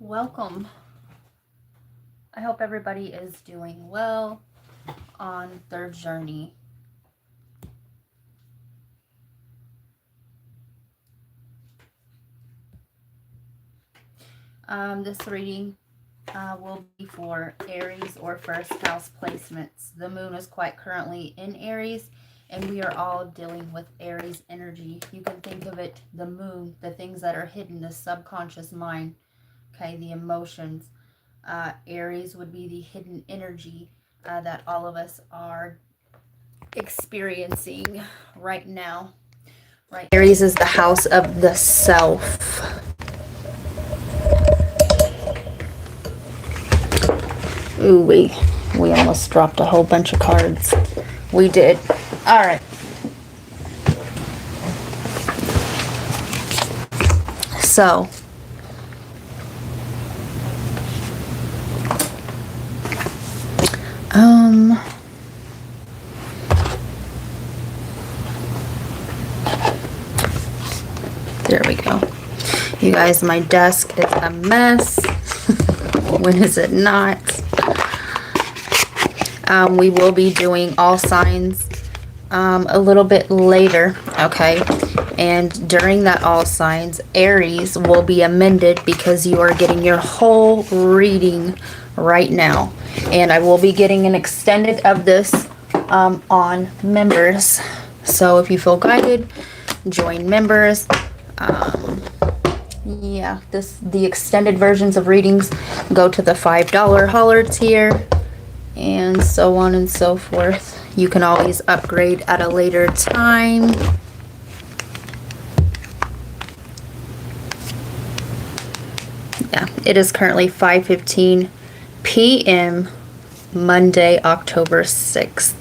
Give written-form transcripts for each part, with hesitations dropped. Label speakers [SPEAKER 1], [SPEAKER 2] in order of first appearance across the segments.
[SPEAKER 1] Welcome. I hope everybody is doing well on their journey. This reading will be for Aries or first house placements. The moon is quite currently in Aries, and we are all dealing with Aries energy. You can think of it, the moon, the things that are hidden, the subconscious mind, okay, the emotions. Aries would be the hidden energy that all of us are experiencing right now. Right. Aries is the house of the self. Ooh, we almost dropped a whole bunch of cards. We did. All right. So, there we go. You guys, my desk is a mess. When is it not? We will be doing all signs a little bit later, okay? And during that all signs, Aries will be amended because you are getting your whole reading right now. And I will be getting an extended of this on members. So if you feel guided, join members. Yeah, the extended versions of readings go to the $5 holler tier, and so on and so forth. You can always upgrade at a later time. Yeah, it is currently 5:15 p.m. Monday, October 6th,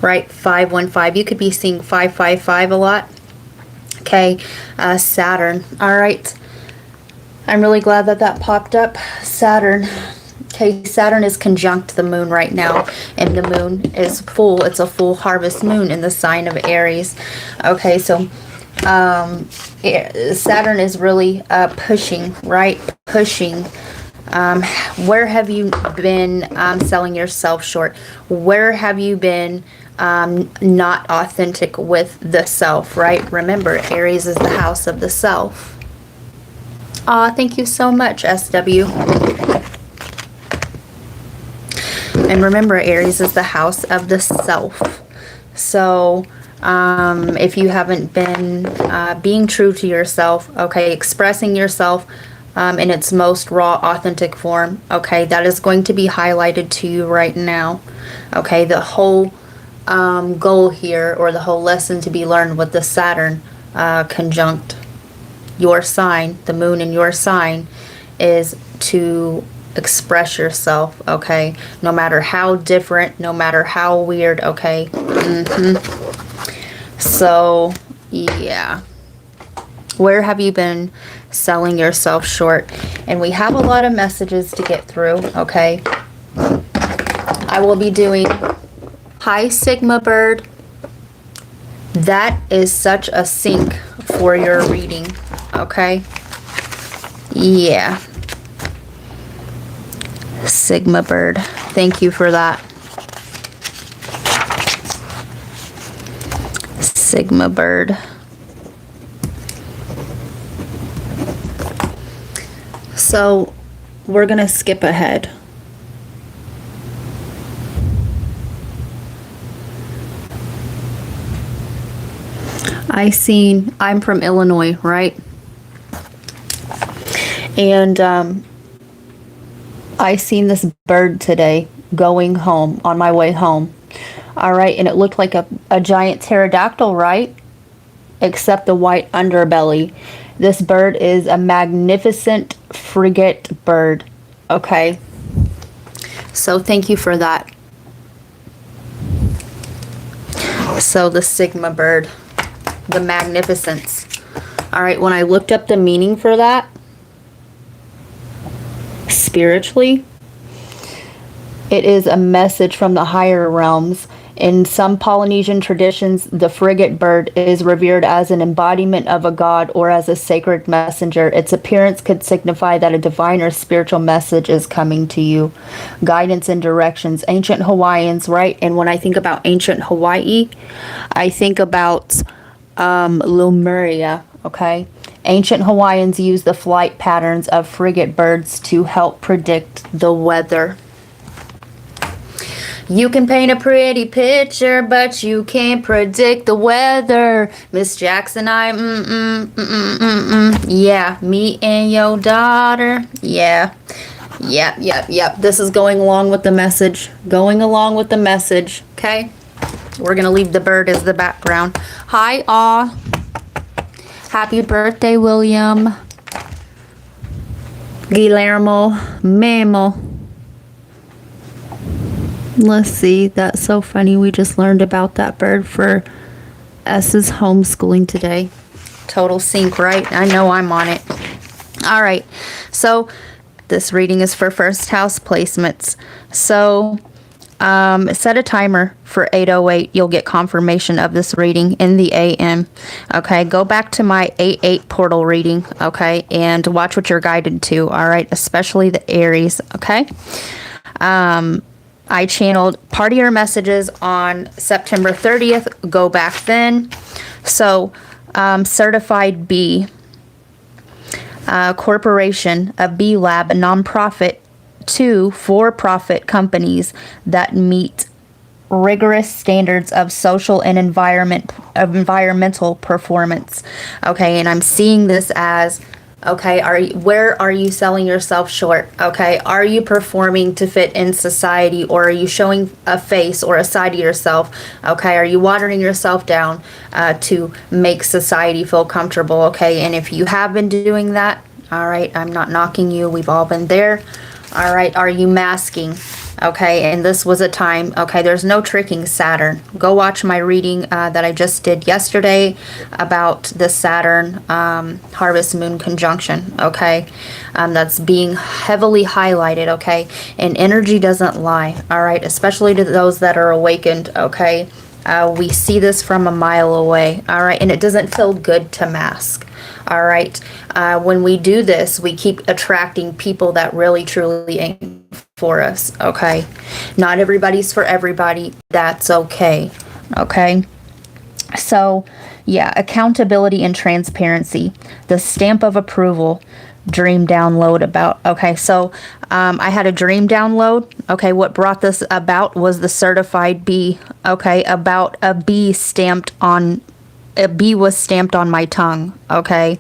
[SPEAKER 1] right? 515. You could be seeing 555 a lot. Okay, Saturn. All right. I'm really glad that that popped up. Saturn. Okay, Saturn is conjunct the moon right now, and the moon is full. It's a full harvest moon in the sign of Aries. Okay, so Saturn is really pushing, right? Pushing. Where have you been selling yourself short? Where have you been not authentic with the self, right? Remember, Aries is the house of the self. Aw, thank you so much, SW. And remember, Aries is the house of the self. So, if you haven't been being true to yourself, okay, expressing yourself in its most raw, authentic form, okay, that is going to be highlighted to you right now. Okay, the whole goal here, or the whole lesson to be learned with the Saturn conjunct your sign, the moon in your sign, is to express yourself, okay? No matter how different, no matter how weird, okay? So, yeah. Where have you been selling yourself short? And we have a lot of messages to get through, okay? I will be doing Hi Sigma Bird. That is such a sync for your reading, okay? Yeah. Sigma Bird. Thank you for that. Sigma Bird. So, we're going to skip ahead. I'm from Illinois, right? And I seen this bird today going home, on my way home. All right, and it looked like a giant pterodactyl, right? Except the white underbelly. This bird is a magnificent frigate bird, okay? So thank you for that. So the Sigma Bird, the magnificence. All right, when I looked up the meaning for that, spiritually, it is a message from the higher realms, In some Polynesian traditions, the frigate bird is revered as an embodiment of a god or as a sacred messenger. Its appearance could signify that a divine or spiritual message is coming to you. Guidance and directions. Ancient Hawaiians, right? And when I think about ancient Hawaii, I think about Lemuria, okay? Ancient Hawaiians used the flight patterns of frigate birds to help predict the weather. You can paint a pretty picture, but you can't predict the weather. Miss Jackson, yeah, me and your daughter. Yeah. Yep. This is going along with the message. Going along with the message, okay? We're going to leave the bird as the background. Hi, Aw. Happy birthday, William. Guillermo. Memo. Let's see. That's so funny. We just learned about that bird for S's homeschooling today. Total sync, right? I know I'm on it. All right. So this reading is for first house placements. So set a timer for 8:08. You'll get confirmation of this reading in the AM. Okay, go back to my 8/8 portal reading, okay, and watch what you're guided to, all right, especially the Aries, okay? I channeled part of your messages on September 30th. Go back then. So, Certified B, corporation, a B lab, a nonprofit, 2 for-profit companies that meet rigorous standards of social and environmental performance. Okay, and I'm seeing this as, okay, where are you selling yourself short? Okay, are you performing to fit in society, or are you showing a face or a side of yourself? Okay, are you watering yourself down to make society feel comfortable? Okay, and if you have been doing that, all right, I'm not knocking you. We've all been there. All right, are you masking? Okay, and this was a time, okay, there's no tricking Saturn. Go watch my reading that I just did yesterday about the Saturn harvest moon conjunction, okay? That's being heavily highlighted, okay? And energy doesn't lie, all right? Especially to those that are awakened, okay? We see this from a mile away, all right? And it doesn't feel good to mask, all right? When we do this, we keep attracting people that really, truly ain't for us, okay? Not everybody's for everybody. That's okay, okay? So, yeah, accountability and transparency, the stamp of approval, dream download about, okay, so I had a dream download, okay, what brought this about was the certified B, okay, about a B was stamped on my tongue, okay,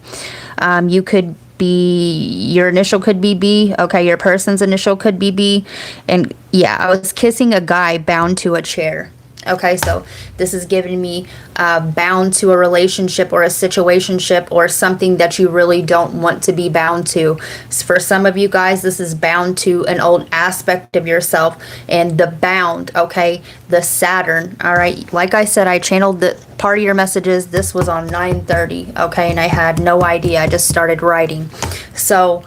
[SPEAKER 1] you could be, your initial could be B, okay, your person's initial could be B, and yeah, I was kissing a guy bound to a chair. Okay, so this is giving me bound to a relationship or a situationship or something that you really don't want to be bound to. For some of you guys, this is bound to an old aspect of yourself, and the bound, okay, the Saturn, all right, like I said, I channeled the part of your messages. This was on 9:30, okay, and I had no idea. I just started writing. So,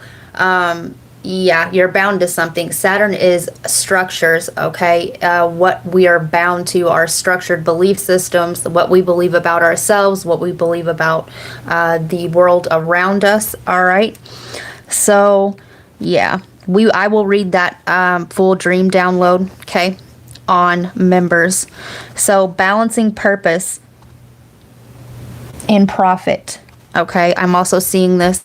[SPEAKER 1] yeah, you're bound to something. Saturn is structures, okay? What we are bound to are structured belief systems, what we believe about ourselves, what we believe about the world around us, all right? So, yeah, I will read that full dream download, okay, on members. So, balancing purpose and profit. Okay, I'm also seeing this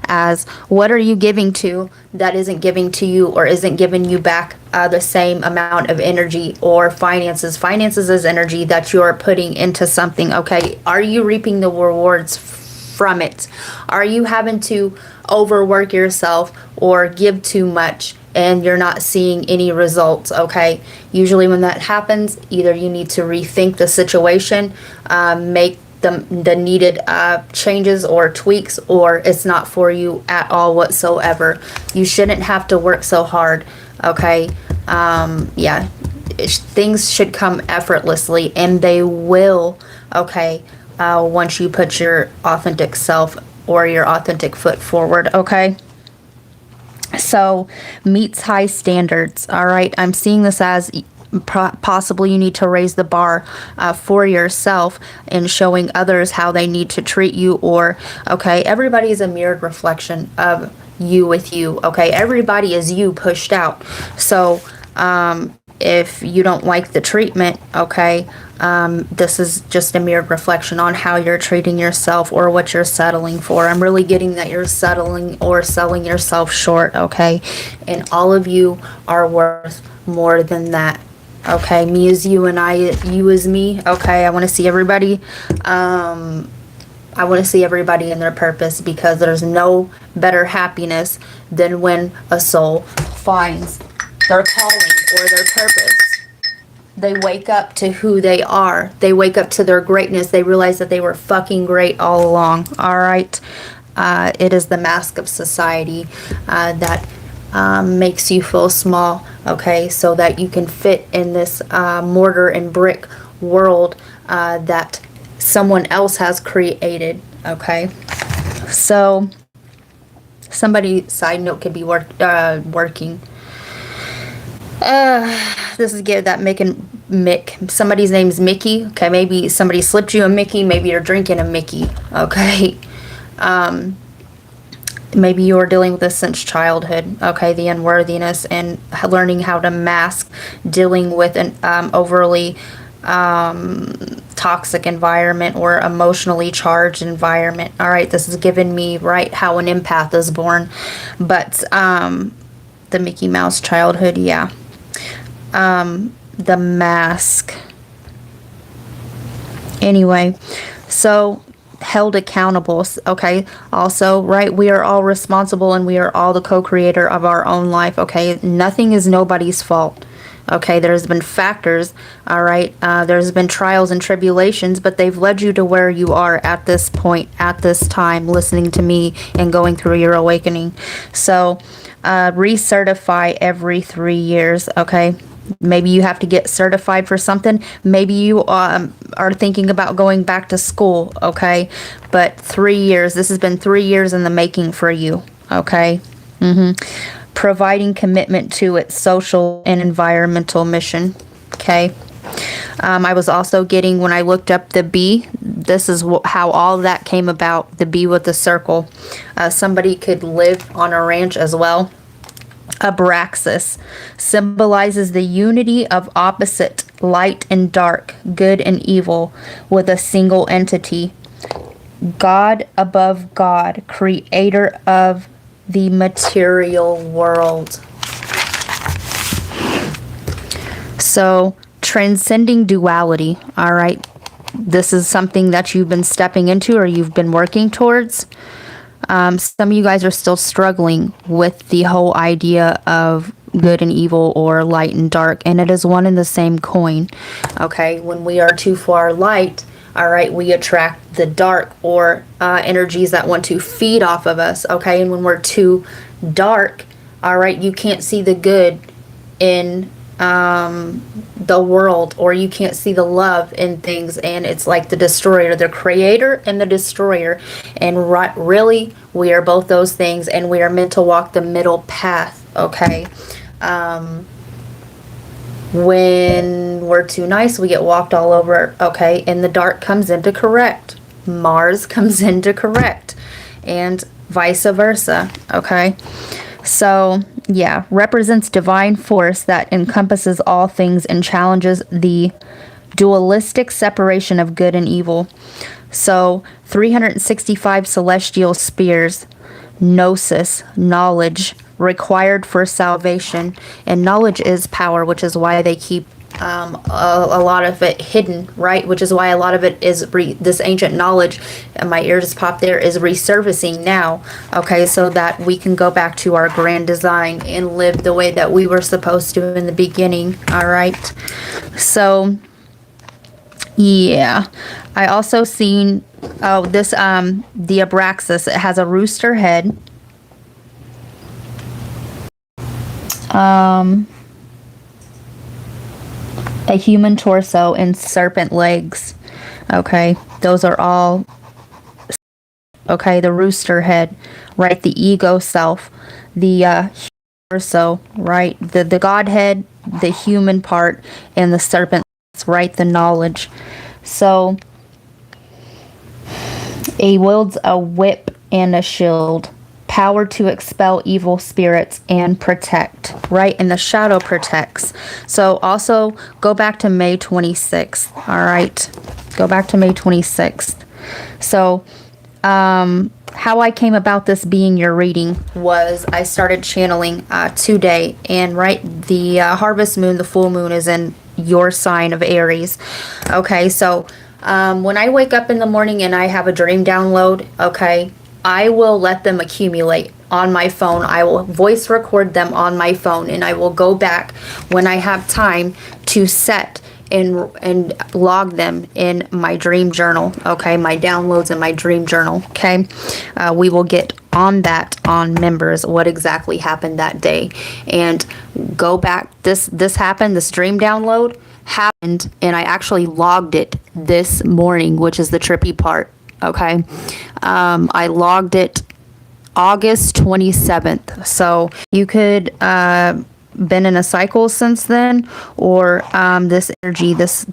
[SPEAKER 1] as, what are you giving to that isn't giving to you or isn't giving you back the same amount of energy or finances? Finances is energy that you're putting into something, okay? Are you reaping the rewards from it? Are you having to overwork yourself or give too much and you're not seeing any results, okay? Usually when that happens, either you need to rethink the situation, make the needed changes or tweaks, or it's not for you at all whatsoever. You shouldn't have to work so hard, okay? Yeah, things should come effortlessly, and they will, okay, once you put your authentic self or your authentic foot forward, okay? So, meets high standards, all right? I'm seeing this as possibly you need to raise the bar for yourself and showing others how they need to treat you. Or, okay, everybody is a mirrored reflection of you with you. Okay, everybody is you pushed out. So if you don't like the treatment, okay, this is just a mirrored reflection on how you're treating yourself or what you're settling for. I'm really getting that you're settling or selling yourself short, okay? And all of you are worth more than that. Okay, me is you and you is me. Okay, I want to see everybody. I want to see everybody in their purpose, because there's no better happiness than when a soul finds their calling or their purpose. They wake up to who they are. They wake up to their greatness. They realize that they were fucking great all along. All right. It is the mask of society that makes you feel small. Okay, so that you can fit in this mortar and brick world that someone else has created. Okay, so somebody, side note, could be working. This is good. That Mick. Somebody's name's Mickey. Okay, maybe somebody slipped you a Mickey. Maybe you're drinking a Mickey. Okay. Maybe you're dealing with this since childhood. Okay, the unworthiness and learning how to mask dealing with an overly toxic environment or emotionally charged environment. All right, this is giving me right how an empath is born, but the Mickey Mouse childhood, yeah. The mask. Anyway, so held accountable. Okay, also, right, we are all responsible and we are all the co-creator of our own life. Okay, nothing is nobody's fault. Okay, there's been factors, all right, there's been trials and tribulations, but they've led you to where you are at this point, at this time, listening to me and going through your awakening. So recertify every 3 years. Okay, maybe you have to get certified for something. Maybe you are thinking about going back to school. Okay, but 3 years, this has been 3 years in the making for you. Okay. Providing commitment to its social and environmental mission. Okay. I was also getting, when I looked up the bee, this is how all that came about, the bee with the circle. Somebody could live on a ranch as well. Abraxas symbolizes the unity of opposite light and dark, good and evil, with a single entity. God above God, creator of the material world. So, transcending duality, all right? This is something that you've been stepping into or you've been working towards. Some of you guys are still struggling with the whole idea of good and evil or light and dark, and it is one and the same coin. Okay, when we are too far light, all right, we attract the dark or energies that want to feed off of us. Okay, and when we're too dark, all right, you can't see the good in the world, or you can't see the love in things, and it's like the destroyer, the creator and the destroyer, and really we are both those things, and we are meant to walk the middle path. Okay, when we're too nice, we get walked all over. Okay, and the dark comes in to correct, Mars comes in to correct, and vice versa. Okay, so yeah, represents divine force that encompasses all things and challenges the dualistic separation of good and evil. So 365 celestial spheres, gnosis, knowledge, required for salvation. And knowledge is power, which is why they keep a lot of it hidden, right? Which is why a lot of it is this ancient knowledge, and my ear just popped there, is resurfacing now. Okay, so that we can go back to our grand design and live the way that we were supposed to in the beginning. All right, so yeah, I also seen this the Abraxas. It has a rooster head. A human torso and serpent legs. Okay, those are all. Okay, the rooster head, right? The ego self, the torso, right? The Godhead, the human part, and the serpent, right, the knowledge. So he wields a whip and a shield, power to expel evil spirits and protect, right? And the shadow protects. So also go back to May 26th, all right? Go back to May 26th. So how I came about this being your reading was I started channeling today, and right, the harvest moon, the full moon, is in your sign of Aries. Okay, so when I wake up in the morning and I have a dream download, okay, I will let them accumulate on my phone. I will voice record them on my phone, and I will go back when I have time to set and log them in my dream journal, okay, my downloads in my dream journal, okay. We will get on that on members, what exactly happened that day, and go back. This happened, this dream download happened, and I actually logged it this morning, which is the trippy part, okay. I logged it August 27th, so you could been in a cycle since then, or this energy, this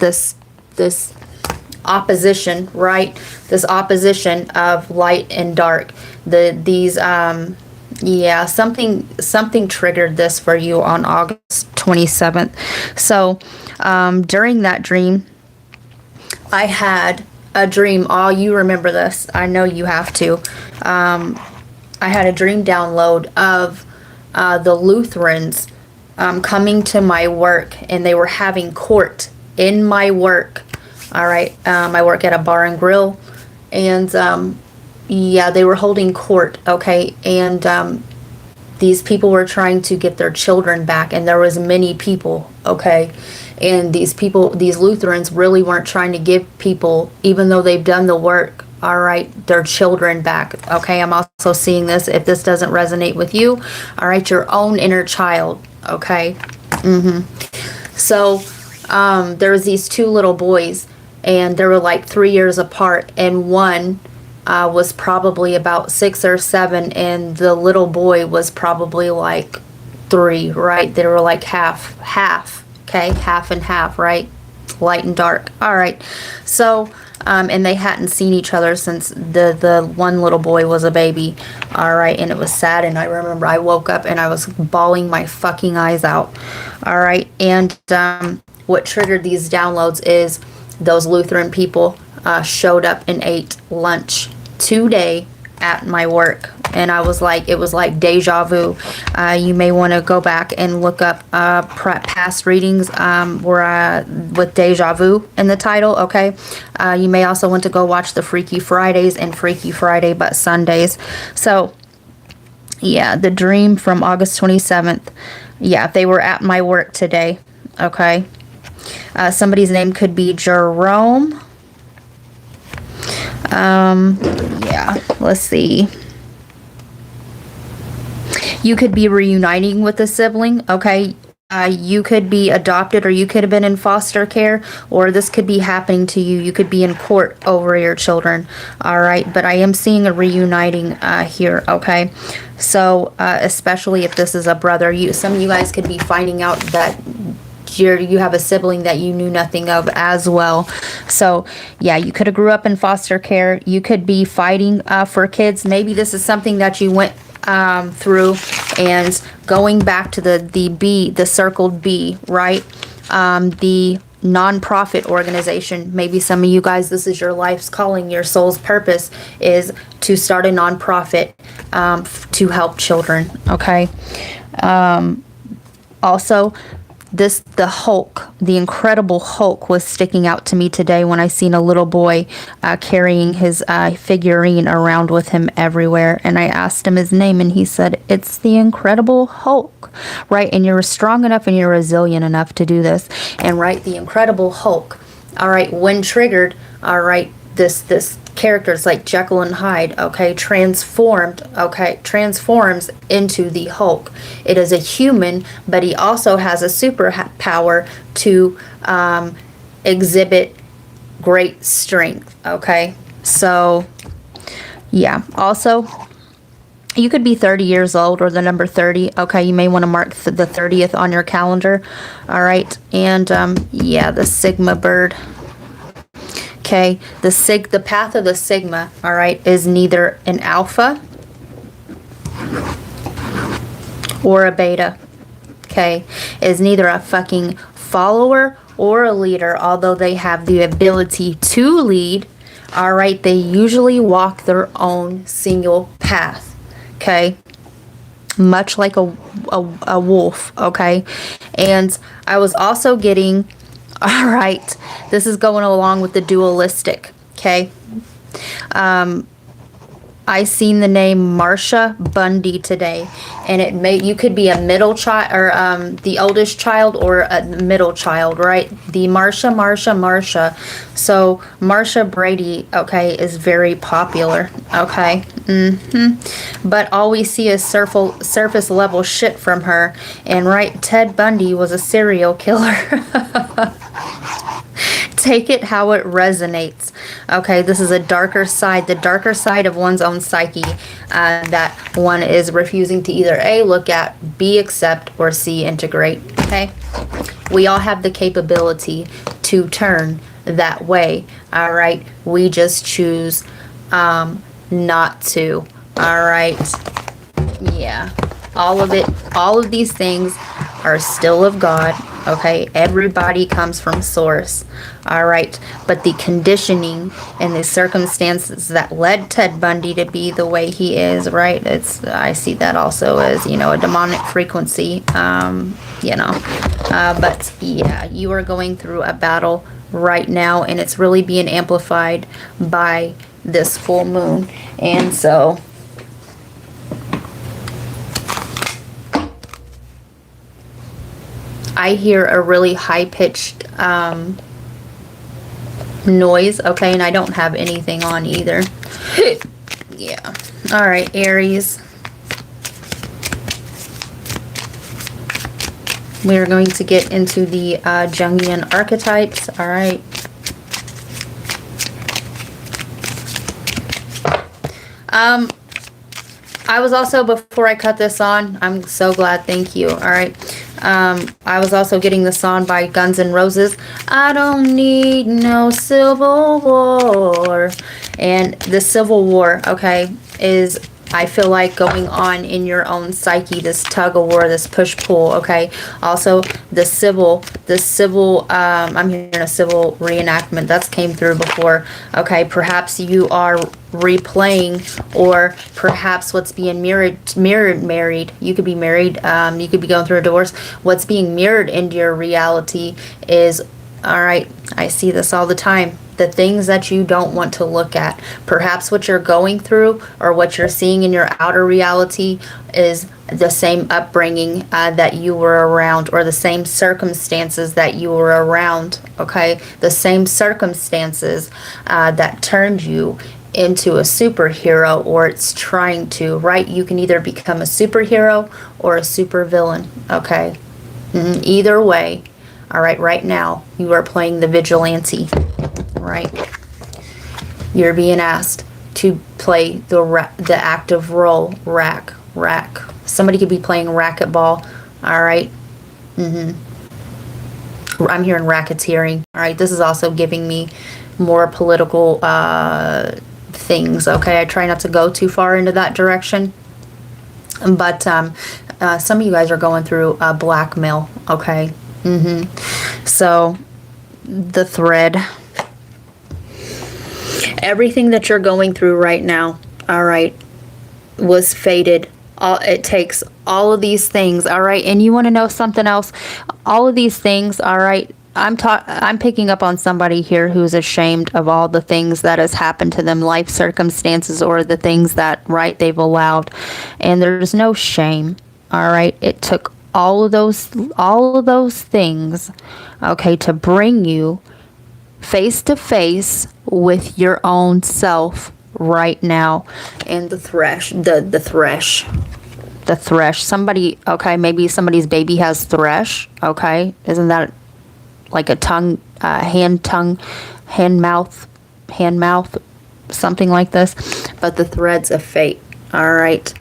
[SPEAKER 1] opposition, right? This opposition of light and dark. Yeah, something triggered this for you on August 27th. So during that dream, I had a dream. Oh, you remember this? I know you have to. I had a dream download of the Lutherans coming to my work, and they were having court in my work. All right, I work at a bar and grill, and yeah, they were holding court. Okay, and these people were trying to get their children back, and there was many people. Okay, and these Lutherans really weren't trying to give people, even though they've done the work, all right, their children back. Okay, I'm also seeing this. If this doesn't resonate with you, all right, your own inner child. Okay. So there was these two little boys, and they were like 3 years apart, and one was probably about 6 or 7, and the little boy was probably like 3, right? They were like half, okay, half and half, right? Light and dark. All right. So and they hadn't seen each other since the one little boy was a baby. All right, and it was sad, and I remember I woke up and I was bawling my fucking eyes out. All right, and what triggered these downloads is those Lutheran people showed up and ate lunch today at my work, and I was like, it was like deja vu. You may want to go back and look up past readings with deja vu in the title, okay? You may also want to go watch the Freaky Fridays and Freaky Friday but Sundays. So yeah, the dream from August 27th. Yeah, they were at my work today, okay? Somebody's name could be Jerome. Yeah, let's see. You could be reuniting with a sibling, okay? You could be adopted, or you could have been in foster care, or this could be happening to you. You could be in court over your children, all right? But I am seeing a reuniting here, okay? So, especially if this is a brother, some of you guys could be finding out that you have a sibling that you knew nothing of as well. So yeah, you could have grew up in foster care. You could be fighting for kids. Maybe this is something that you went through, and going back to the circled B, right? The nonprofit organization. Maybe some of you guys, this is your life's calling, your soul's purpose is to start a nonprofit to help children, okay? Also, the Hulk, the Incredible Hulk, was sticking out to me today when I seen a little boy carrying his figurine around with him everywhere. And I asked him his name, and he said, it's the Incredible Hulk, right? And you're strong enough and you're resilient enough to do this. And right, the Incredible Hulk, all right, when triggered, all right, this characters like Jekyll and Hyde, okay, transforms into the Hulk. It is a human, but he also has a superpower to exhibit great strength, okay? So, yeah. Also, You could be 30 years old or the number 30. Okay, you may want to mark the 30th on your calendar. All right, and yeah, the Sigma bird. Okay, the path of the Sigma, all right, is neither an alpha or a beta. Okay, is neither a fucking follower or a leader, although they have the ability to lead. All right, they usually walk their own single path. Okay, much like a wolf. Okay, and I was also getting, all right, this is going along with the dualistic. Okay, I seen the name Marsha Bundy today, and you could be a middle child or the oldest child or a middle child, right? The Marsha. So Marsha Brady, okay, is very popular, okay. But all we see is surface level shit from her, and right, Ted Bundy was a serial killer. Take it how it resonates. Okay, this is a darker side, the darker side of one's own psyche that one is refusing to either A, look at, B, accept, or C, integrate. Okay, we all have the capability to turn that way. All right, we just choose not to. All right, yeah, all of these things are still of God. Okay, everybody comes from source. All right, but the conditioning and the circumstances that led Ted Bundy to be the way he is, right? I see that also as, you know, a demonic frequency, you know. But yeah, you are going through a battle right now, and it's really being amplified by this full moon. And so I hear a really high-pitched noise, okay, and I don't have anything on either. Yeah. All right, Aries. We're going to get into the Jungian archetypes. All right. I was also, before I cut this on, I'm so glad, thank you. All right. I was also getting the song by Guns N' Roses, I don't need no civil war. And the civil war, okay, is, I feel like, going on in your own psyche, this tug of war, this push-pull, okay? Also, the civil, I'm hearing a civil reenactment. That's came through before, okay? Perhaps you are replaying, or perhaps what's being married. You could be married, you could be going through a divorce. What's being mirrored into your reality is, all right, I see this all the time, the things that you don't want to look at. Perhaps what you're going through or what you're seeing in your outer reality is the same upbringing that you were around, or the same circumstances that you were around, okay? The same circumstances that turned you into a superhero, or it's trying to, right? You can either become a superhero or a supervillain, okay? Either way, all right, right now, you are playing the vigilante, right? You're being asked to play the active role, rack. Somebody could be playing racquetball, all right? I'm hearing racketeering, all right? This is also giving me more political things, okay? I try not to go too far into that direction, but some of you guys are going through blackmail, okay? So the thread, everything that you're going through right now, all right, was fated. It takes all of these things, all right? And you want to know something else? All of these things, all right, I'm picking up on somebody here who's ashamed of all the things that has happened to them, life circumstances, or the things that, right, they've allowed. And there's no shame, all right? It took all of those things, okay, to bring you face to face with your own self right now. And the thresh, somebody, okay, maybe somebody's baby has thresh, okay? Isn't that like a tongue, hand mouth, something like this? But the threads of fate, all right?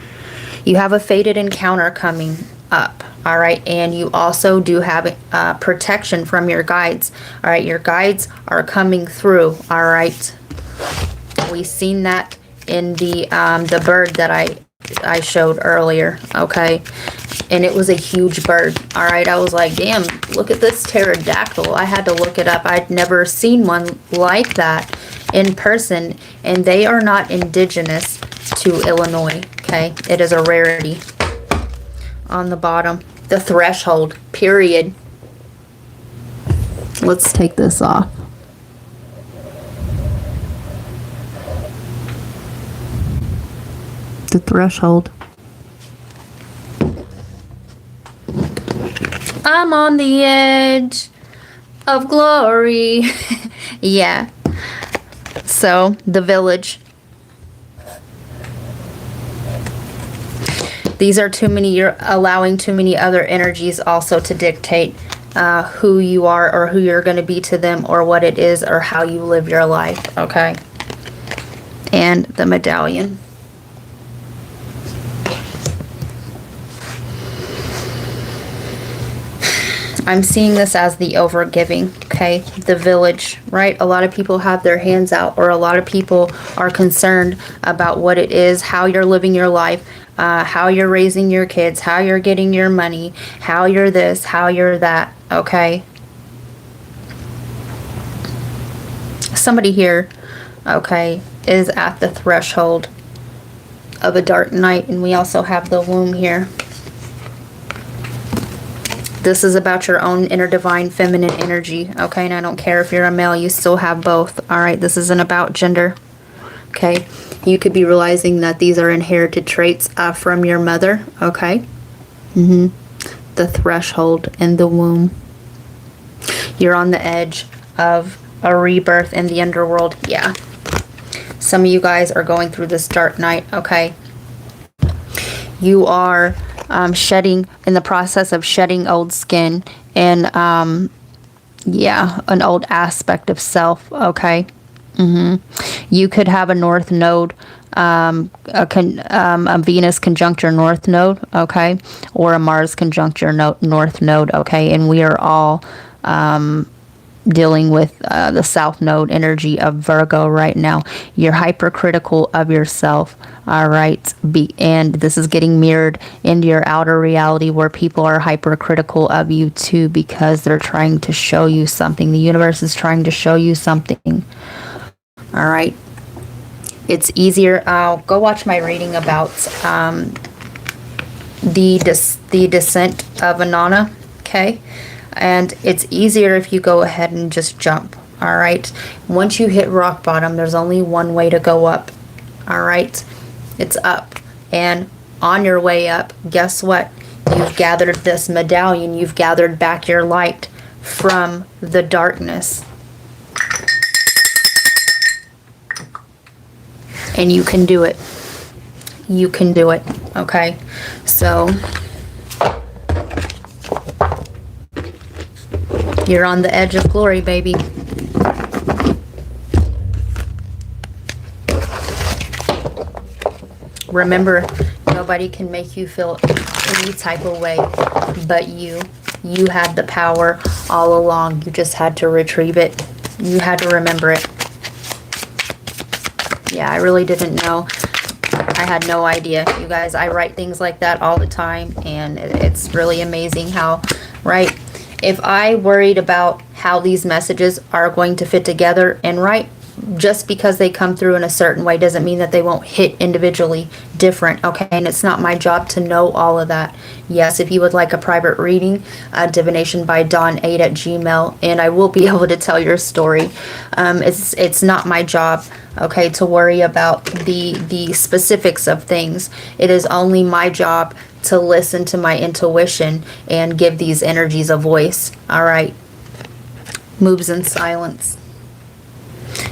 [SPEAKER 1] You have a fated encounter coming up, all right? And you also do have protection from your guides, all right? Your guides are coming through, all right? We've seen that in the bird that I showed earlier, okay? And it was a huge bird, all right? I was like, damn, look at this pterodactyl. I had to look it up. I'd never seen one like that in person, and they are not indigenous to Illinois, okay? It is a rarity. On the bottom, the threshold, period. Let's take this off. The threshold. I'm on the edge of glory. Yeah. So, the village. These are too many, you're allowing too many other energies also to dictate who you are or who you're going to be to them or what it is or how you live your life, okay? And the medallion. I'm seeing this as the overgiving, okay? The village, right? A lot of people have their hands out, or a lot of people are concerned about what it is, how you're living your life, how you're raising your kids, how you're getting your money, how you're this, how you're that, okay? Somebody here, okay, is at the threshold of a dark night, and we also have the womb here. This is about your own inner divine feminine energy, okay? And I don't care if you're a male, you still have both, all right? This isn't about gender, okay? You could be realizing that these are inherited traits from your mother, okay? The threshold and the womb. You're on the edge of a rebirth in the underworld, yeah. Some of you guys are going through this dark night, okay? You are shedding, in the process of shedding old skin and, yeah, an old aspect of self, okay? You could have a north node, a Venus conjunct your north node, okay? Or a Mars conjunct your north node, okay? And we are all dealing with the south node energy of Virgo right now. You're hypercritical of yourself, all right? And this is getting mirrored into your outer reality where people are hypercritical of you too because they're trying to show you something. The universe is trying to show you something, all right? It's easier. Go watch my reading about the descent of Inanna, okay? And it's easier if you go ahead and just jump, all right? Once you hit rock bottom, there's only one way to go up, all right? It's up. And on your way up, guess what? You've gathered this medallion. You've gathered back your light from the darkness. And you can do it. You can do it, okay? So you're on the edge of glory, baby. Remember, nobody can make you feel any type of way but you. You had the power all along. You just had to retrieve it. You had to remember it. Yeah, I really didn't know. I had no idea. You guys, I write things like that all the time, and it's really amazing how, right? If I worried about how these messages are going to fit together and write, just because they come through in a certain way doesn't mean that they won't hit individually different, okay? And it's not my job to know all of that. Yes, if you would like a private reading, divination by dawn8@gmail.com, and I will be able to tell your story. It's not my job, okay, to worry about the specifics of things. It is only my job to listen to my intuition and give these energies a voice, all right? Moves in silence.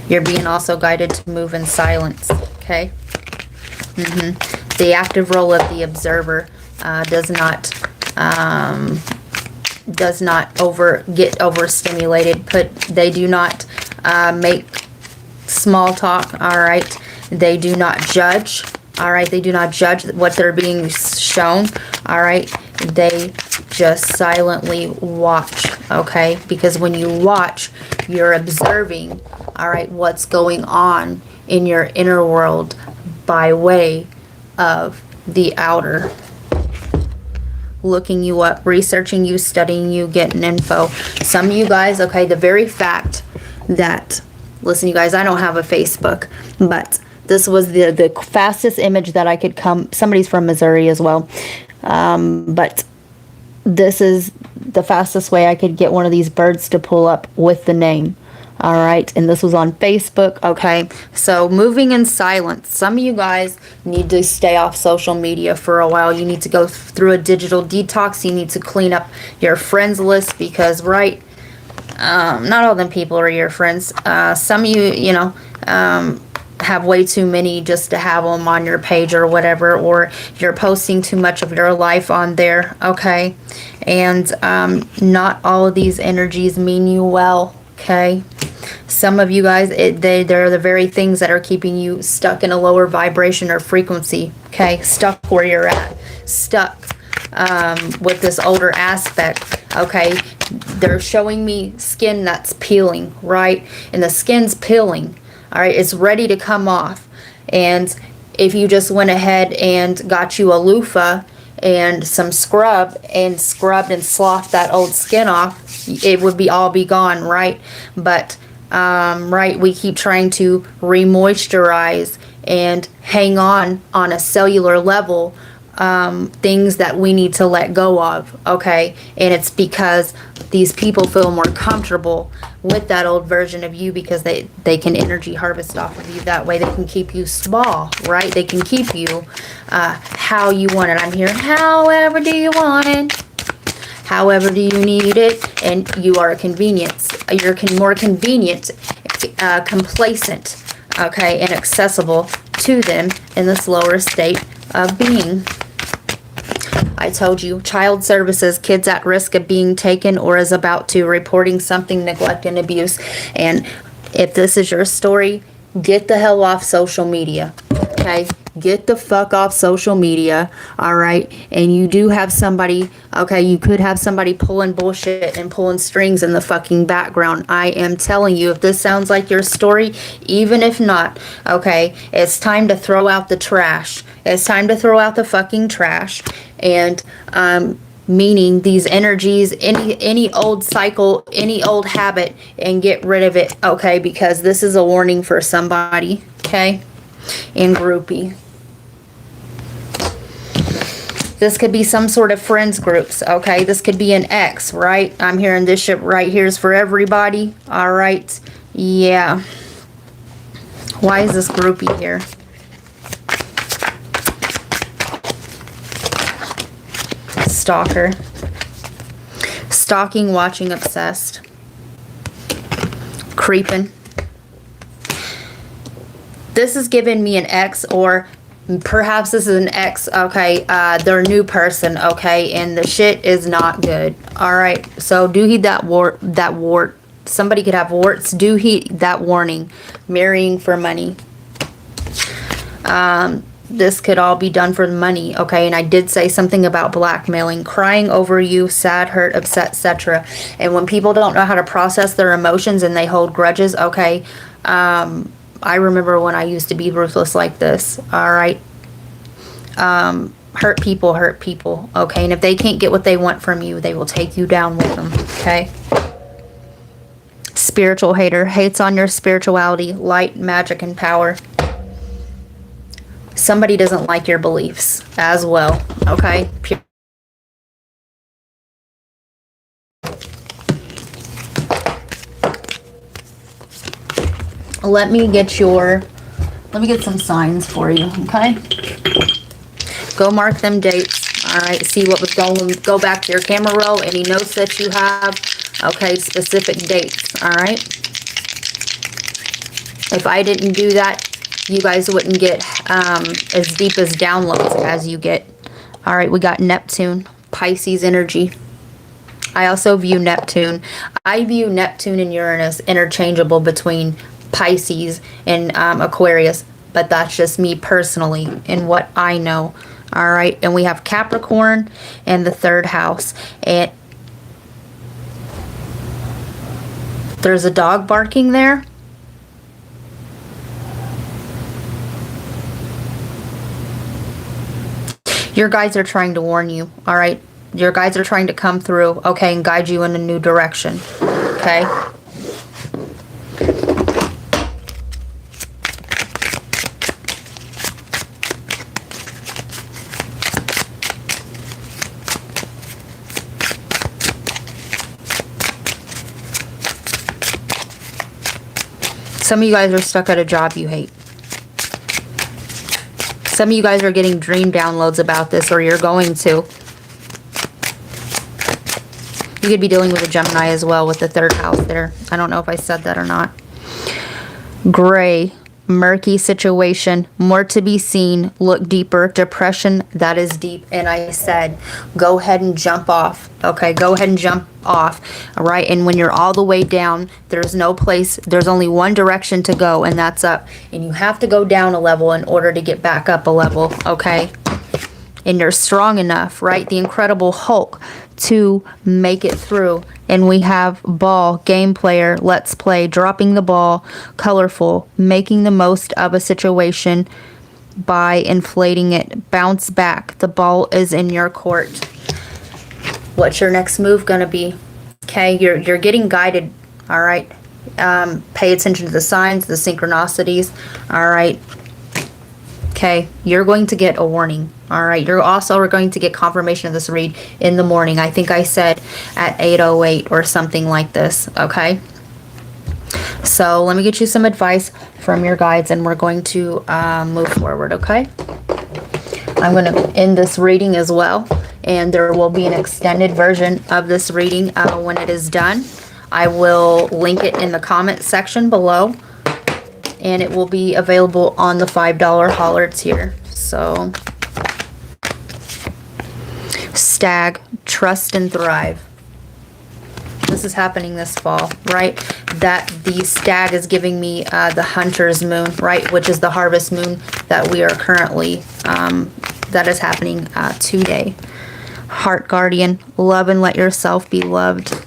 [SPEAKER 1] You're being also guided to move in silence, okay? The active role of the observer does not get overstimulated. They do not make small talk, all right? They do not judge, All right, they do not judge what they're being shown. All right, they just silently watch. Okay, because when you watch, you're observing, all right, what's going on in your inner world by way of the outer. Looking you up, researching you, studying you, getting info. Some of you guys, okay, the very fact that, listen, you guys, I don't have a Facebook, but this was the fastest image that I could come. Somebody's from Missouri as well. But this is the fastest way I could get one of these birds to pull up with the name. All right. And this was on Facebook. Okay. So moving in silence. Some of you guys need to stay off social media for a while. You need to go through a digital detox. You need to clean up your friends list because, right, not all them people are your friends. Some of you, have way too many just to have them on your page or whatever, or you're posting too much of your life on there. Okay. And not all of these energies mean you well. Okay. Some of you guys, they're the very things that are keeping you stuck in a lower vibration or frequency. Okay. Stuck where you're at. Stuck with this older aspect. Okay. They're showing me skin that's peeling, right? And the skin's peeling. All right. It's ready to come off. And if you just went ahead and got you a loofah and some scrub and scrubbed and sloughed that old skin off, it would all be gone, right? But right, we keep trying to re-moisturize and hang on a cellular level, things that we need to let go of. Okay. And it's because these people feel more comfortable with that old version of you because they can energy harvest off of you. That way they can keep you small, right? They can keep you how you want it. I'm here, however do you want it? However do you need it? And you are a convenience. You're more convenient, complacent, okay, and accessible to them in this lower state of being. I told you, child services, kids at risk of being taken or is about to, reporting something, neglect and abuse. And if this is your story, get the hell off social media, okay? Get the fuck off social media, all right? And you do have somebody, okay, you could have somebody pulling bullshit and pulling strings in the fucking background. I am telling you, if this sounds like your story, even if not, okay, it's time to throw out the trash. It's time to throw out the fucking trash. And meaning these energies, any old cycle, any old habit, and get rid of it, okay? Because this is a warning for somebody, okay? And groupie. This could be some sort of friends groups, okay? This could be an ex, right? I'm hearing this shit right here is for everybody, all right? Yeah. Why is this groupie here? Stalker. Stalking, watching, obsessed. Creeping. This is giving me an ex, or perhaps this is an ex, okay, their new person, okay, and the shit is not good. All right, so do heed that wart. Somebody could have warts. Do heed that warning. Marrying for money. This could all be done for money, okay? And I did say something about blackmailing, crying over you, sad, hurt, upset, etc. And when people don't know how to process their emotions and they hold grudges, okay, I remember when I used to be ruthless like this, all right? Hurt people, okay? And if they can't get what they want from you, they will take you down with them, okay? Spiritual hater, hates on your spirituality, light, magic, and power. Somebody doesn't like your beliefs as well, okay? Let me get some signs for you, okay? Go mark them dates, all right? See what was going, go back to your camera roll, any notes that you have, okay? Specific dates, all right? If I didn't do that, you guys wouldn't get as deep as downloads as you get. All right, we got Neptune, Pisces energy. I also view Neptune. I view Neptune and Uranus interchangeable between Pisces and Aquarius. but that's just me personally and what I know. All right, and we have Capricorn and the 3rd house, and there's a dog barking there. Your guides are trying to warn you, all right? Your guides are trying to come through, okay, and guide you in a new direction, okay? Some of you guys are stuck at a job you hate. Some of you guys are getting dream downloads about this, or you're going to. You could be dealing with a Gemini as well with the 3rd house there. I don't know if I said that or not. Gray, murky situation, more to be seen, look deeper, depression, that is deep. And I said, go ahead and jump off. Okay, go ahead and jump off. All right, and when you're all the way down, there's no place, there's only one direction to go, and that's up. And you have to go down a level in order to get back up a level, okay? And you're strong enough, right? The Incredible Hulk to make it through. And we have ball, game player, let's play, dropping the ball, colorful, making the most of a situation by inflating it, bounce back. The ball is in your court. What's your next move going to be? Okay, you're getting guided, all right? Pay attention to the signs, the synchronicities, all right? Okay, you're going to get a warning. All right, you're also going to get confirmation of this read in the morning. I think I said at 8:08 or something like this, okay? So let me get you some advice from your guides, and we're going to move forward, okay? I'm going to end this reading as well, and there will be an extended version of this reading when it is done. I will link it in the comment section below, and it will be available on the $5 holler tier. So, Stag, trust and thrive. This is happening this fall, right? That the Stag is giving me the Hunter's moon, right? Which is the harvest moon that we are currently, that is happening today. Heart Guardian, love and let yourself be loved.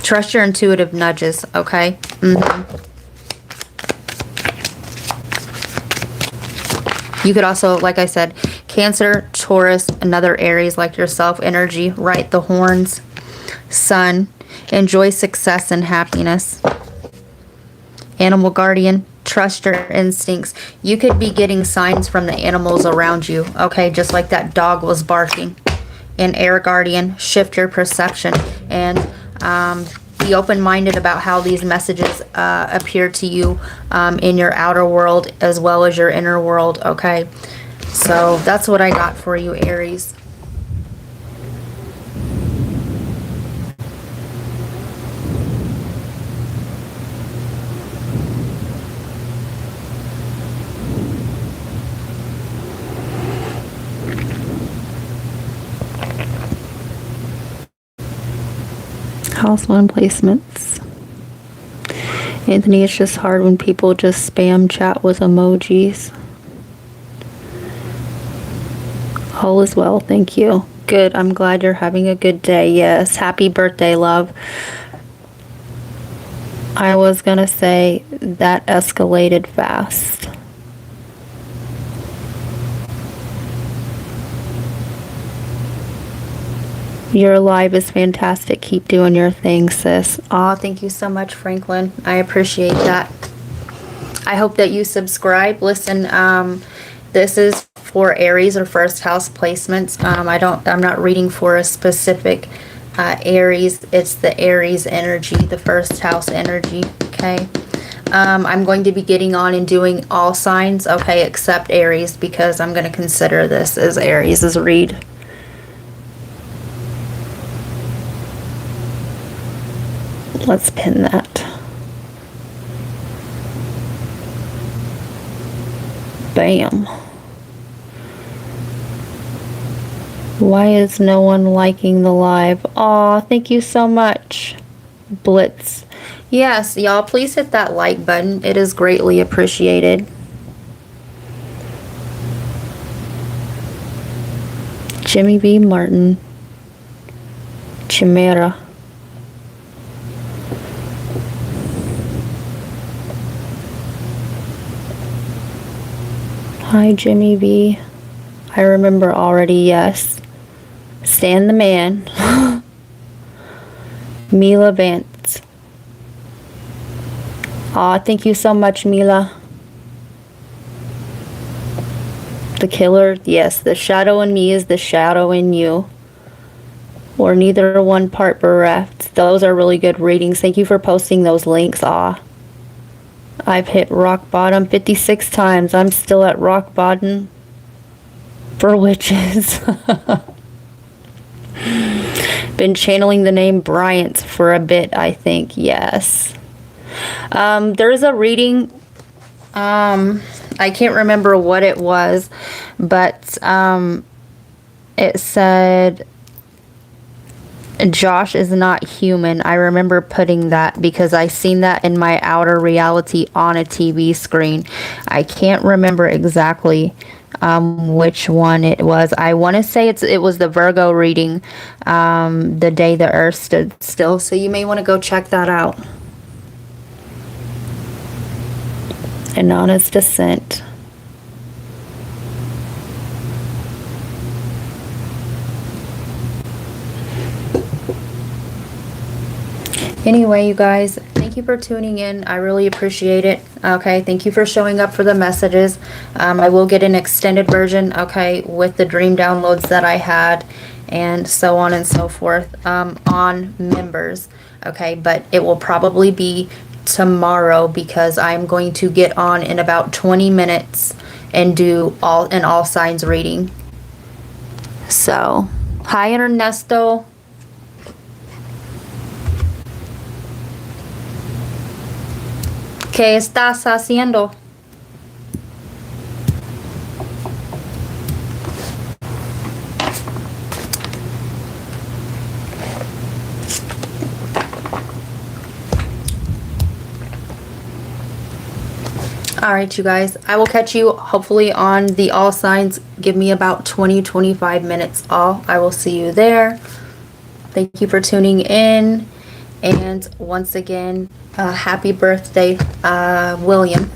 [SPEAKER 1] Trust your intuitive nudges, okay? You could also, like I said, Cancer, Taurus, another Aries like yourself energy, right? The horns, Sun, enjoy success and happiness. Animal Guardian, trust your instincts. You could be getting signs from the animals around you, okay? Just like that dog was barking. And Air Guardian, shift your perception and be open-minded about how these messages appear to you in your outer world as well as your inner world, okay? So that's what I got for you, Aries. House one placements. Anthony, it's just hard when people just spam chat with emojis. All is well, thank you. Good, I'm glad you're having a good day. Yes, happy birthday, love. I was gonna say that escalated fast. Your live is fantastic. Keep doing your thing, sis. Aw, thank you so much, Franklin. I appreciate that. I hope that you subscribe. Listen, this is for Aries or first house placements. I'm not reading for a specific Aries. It's the Aries energy, the first house energy, okay? I'm going to be getting on and doing all signs, okay, except Aries, because I'm going to consider this as Aries' read. Let's pin that. Bam. Why is no one liking the live? Aw, thank you so much, Blitz. Yes, y'all, please hit that like button. It is greatly appreciated. Jimmy B. Martin. Chimera. Hi, Jimmy B. I remember already, yes. Stan the Man. Mila Vance. Aw, thank you so much, Mila. The killer, yes, the shadow in me is the shadow in you. Or neither one part bereft. Those are really good readings. Thank you for posting those links. Aw. I've hit rock bottom 56 times. I'm still at rock bottom for witches. Been channeling the name Bryant for a bit, I think. Yes. There's a reading. I can't remember what it was, but it said Josh is not human. I remember putting that because I seen that in my outer reality on a TV screen. I can't remember exactly which one it was. I want to say it was the Virgo reading, the day the earth stood still. So you may want to go check that out. An honest descent. Anyway, you guys, thank you for tuning in. I really appreciate it. Okay, thank you for showing up for the messages. I will get an extended version, okay, with the dream downloads that I had and so on and so forth on members. Okay, but it will probably be tomorrow because I'm going to get on in about 20 minutes and do an all signs reading. So, hi Ernesto. ¿Qué estás haciendo? All right, you guys, I will catch you hopefully on the all signs. Give me about 20-25 minutes all. I will see you there. Thank you for tuning in. And once again, happy birthday, William.